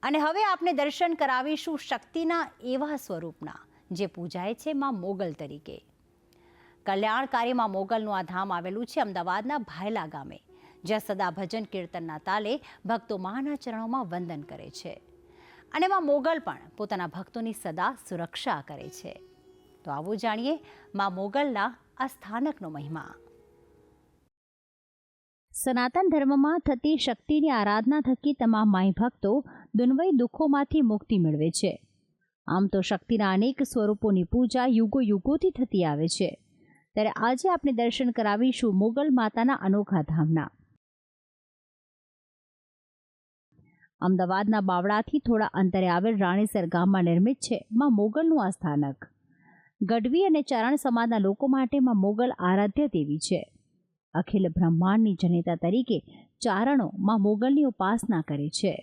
અને હવે આપણે દર્શન કરાવીશું શક્તિના એવા સ્વરૂપના જે પૂજાય છે માં મોગલ તરીકે. કલ્યાણકારી માં મોગલનું આ ધામ આવેલું છે અમદાવાદના ભાયલા ગામે, જ્યાં સદા ભજન કીર્તનના તાલે ભક્તો માના ચરણોમાં વંદન કરે છે અને માં મોગલ પણ પોતાના ભક્તોની સદા સુરક્ષા કરે છે. તો આવો જાણીએ માં મોગલના આ સ્થાનકનો મહિમા. સનાતન ધર્મમાં થતી શક્તિની આરાધના થકી તમામ માઈ ભક્તો દુન્વય દુઃખોમાંથી મુક્તિ મેળવે છે. આમ તો શક્તિના અનેક સ્વરૂપોની પૂજા યુગો યુગોથી થતી આવે છે, ત્યારે આજે આપણે દર્શન કરાવીશું મોગલ માતાના અનોખા ધામના. અમદાવાદના બાવળાથી થોડા અંતરે આવેલ રાણીસર ગામમાં નિર્મિત છે માં મોગલનું આ સ્થાનક. ગઢવી અને ચારણ સમાજના લોકો માટે માં મોગલ આરાધ્ય દેવી છે. અખિલ બ્રહ્માંડની જનેતા તરીકે ચારણો માં મોગલની ઉપાસના કરે છે.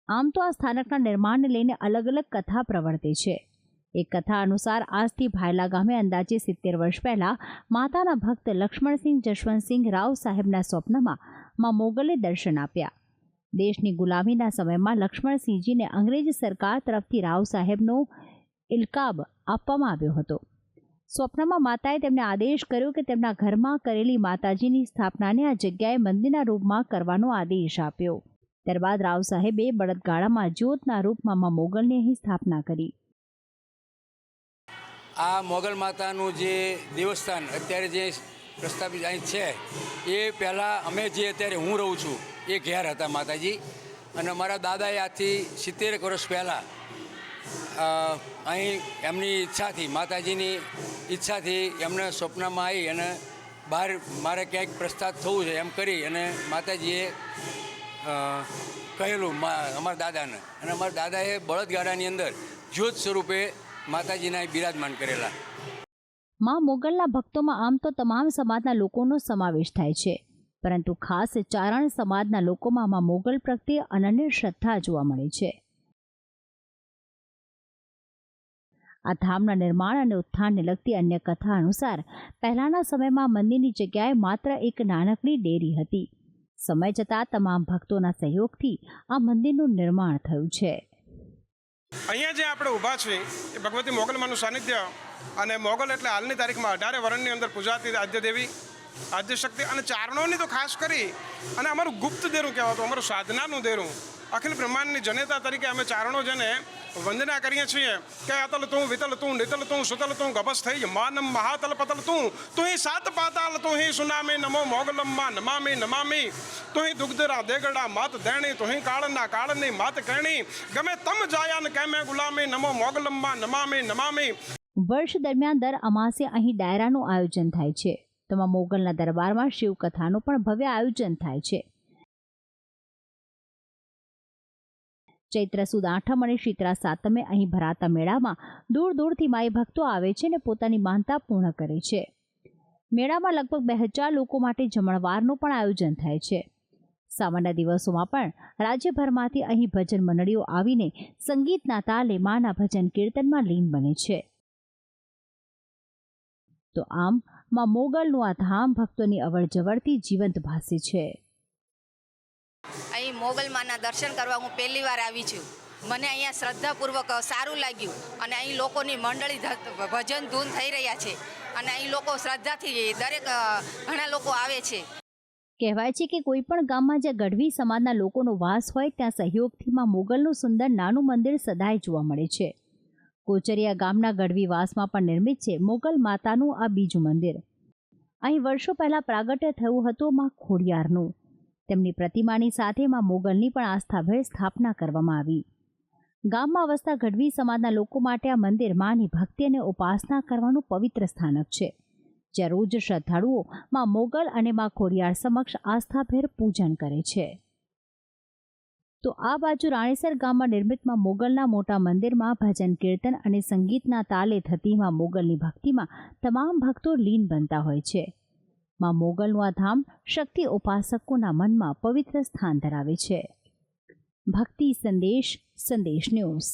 આમ તો આ સ્થાનકના નિર્માણને લઈને અલગ અલગ કથા પ્રવર્તે છે. એક કથા અનુસાર આજથી ભાયલા ગામે અંદાજે 70 વર્ષ પહેલા માતાના ભક્ત લક્ષ્મણસિંહ જશવંતસિંહ રાવ સાહેબના સ્વપ્નમાં માં મોગલે દર્શન આપ્યા. દેશની ગુલામીના સમયમાં લક્ષ્મણસિંહજીને અંગ્રેજ સરકાર તરફથી રાવ સાહેબનો ઇલકાબ આપવામાં આવ્યો હતો. સ્વપ્નમાં માતાએ તેમને આદેશ કર્યો કે તેમના ઘરમાં કરેલી માતાજીની સ્થાપનાને આ જગ્યાએ મંદિરના રૂપમાં કરવાનો આદેશ આપ્યો. ત્યારબાદ રાવ સાહેબે બળદગાડામાં જ્યોતના રૂપમાં માં મોગલની અહીં સ્થાપના કરી. આ મોગલ માતાનું જે દેવસ્થાન અત્યારે જે પ્રસ્થાપિત અહીં છે, એ પહેલાં અમે જે અત્યારે હું રહું છું એ ઘેર હતા માતાજી, અને મારા દાદાએ આજથી 70 વર્ષ પહેલાં અહીં એમની ઈચ્છાથી, માતાજીની ઈચ્છાથી એમને સ્વપ્નમાં આવી અને બહાર મારે ક્યાંક પ્રસ્થાપ થવું છે એમ કરી અને માતાજીએ કહેલું અમારા દાદાને, અને અમારા દાદાએ બળદગાડાની અંદર જ્યોત સ્વરૂપે માતાજીના બિરાજમાન કરેલા. માં મોગલના ભક્તોમાં આમ તો તમામ સમાજના લોકોનો સમાવેશ થાય છે, પરંતુ ખાસ ચારણ સમાજના લોકોમાં માં મોગલ પ્રત્યે અનન્ય શ્રદ્ધા જોવા મળે છે. આ ધામના નિર્માણ અને ઉત્થાનને લગતી અન્ય કથા અનુસાર પહેલાના સમયમાં મંદિરની જગ્યાએ માત્ર એક નાનકડી ડેરી હતી. સમય જતાં તમામ ભક્તોના સહયોગથી આ મંદિરનું નિર્માણ થયું છે. અહીંયા જે આપણે ઊભા છીએ એ ભગવતી મોગલમાનું સાનિધ્ય, અને મોગલ એટલે હાલની તારીખમાં 18 વરણની અંદર પૂજાતી આદ્ય દેવી, આદ્ય શક્તિ, અને ચારણોની તો ખાસ કરી અને અમારું ગુપ્ત દેરું કહેવાતું, અમારું સાધનાનું દેરું, અખિલ બ્રહ્માંડની જનેતા તરીકે અમે ચારણો જેને વંદના કરીએ છીએ કે અતલ તું, વિતલ તું, નિતલ તું, સુતલ તું, ગભસ થઈ માનમ મહાતલ પતલ તું, તુહી સાત પાતાલ તુહી સુનામી નમો મોગલમ્મા નમામી નમામી, તુહી દુગ્ધરા દેગડા માત દેણી, તુહી કાળના કાળની માત કહેણી, ગમે તમ જાયાન કેમે ગુલામી નમો મોગલમ્મા નમામી નમામી. વર્ષ દરમિયાન દર અમાસે અહીં ડાયરાનું આયોજન થાય છે. તેમાં મોગલના દરબારમાં શિવકથાનું પણ ભવ્ય આયોજન થાય છે. ચૈત્ર સુદ આઠમ અને શીતળા સાતમે અહીં ભરાતા મેળામાં દૂર દૂરથી માઈ ભક્તો આવે છે અને પોતાની માનતા પૂર્ણ કરે છે. મેળામાં લગભગ 2000 લોકો માટે જમણવારનું પણ આયોજન થાય છે. સામાન્ય દિવસોમાં પણ રાજ્યભરમાંથી અહીં ભજન મંડળીઓ આવીને સંગીતના તાલે માના ભજન કીર્તનમાં લીન બને છે. તો આમ માં મોગલનું આ ધામ ભક્તોની અવરજવરથી જીવંત ભાસે છે. અહીં મોગલમાના દર્શન કરવા હું પહેલી વાર આવી છું. મને અહીંયા શ્રદ્ધાપૂર્વક સારું લાગ્યું, અને અહીં લોકોની મંડળી ભજન ધૂન થઈ રહ્યા છે, અને અહીં લોકો શ્રદ્ધાથી દરેક ઘણા લોકો આવે છે. કહેવાય છે કે કોઈ પણ ગામમાં જ્યાં ગઢવી સમાજના લોકોનો વાસ હોય ત્યાં સહયોગથી માં મોગલનું સુંદર નાનું મંદિર સદાય જોવા મળે છે. કોચરિયા ગામના ગઢવી વાસમાં પણ નિર્મિત છે મોગલ માતાનું આ બીજું મંદિર. અહીં વર્ષો પહેલા પ્રાગટ્ય થયું હતું માં ખોડિયારનું. તેમની પ્રતિમાની સાથે માં મોગલની પણ આસ્થાભેર સ્થાપના કરવામાં આવી. ગામમાં વસતા ગઢવી સમાજના લોકો માટે આ મંદિર માની ભક્તિ અને ઉપાસના કરવાનું પવિત્ર સ્થાનક છે, જ્યાં રોજ શ્રદ્ધાળુઓ માં મોગલ અને માં ખોડિયાર સમક્ષ આસ્થાભેર પૂજન કરે છે. તો આ બાજુ રાણીસર ગામમાં નિર્મિત માં મોગલના મોટા મંદિરમાં ભજન કીર્તન અને સંગીતના તાલે થતી માં મોગલની ભક્તિમાં તમામ ભક્તો લીન બનતા હોય છે. માં મોગલનું આ ધામ શક્તિ ઉપાસકોના મનમાં પવિત્ર સ્થાન ધરાવે છે. ભક્તિ સંદેશ, સંદેશ ન્યૂઝ.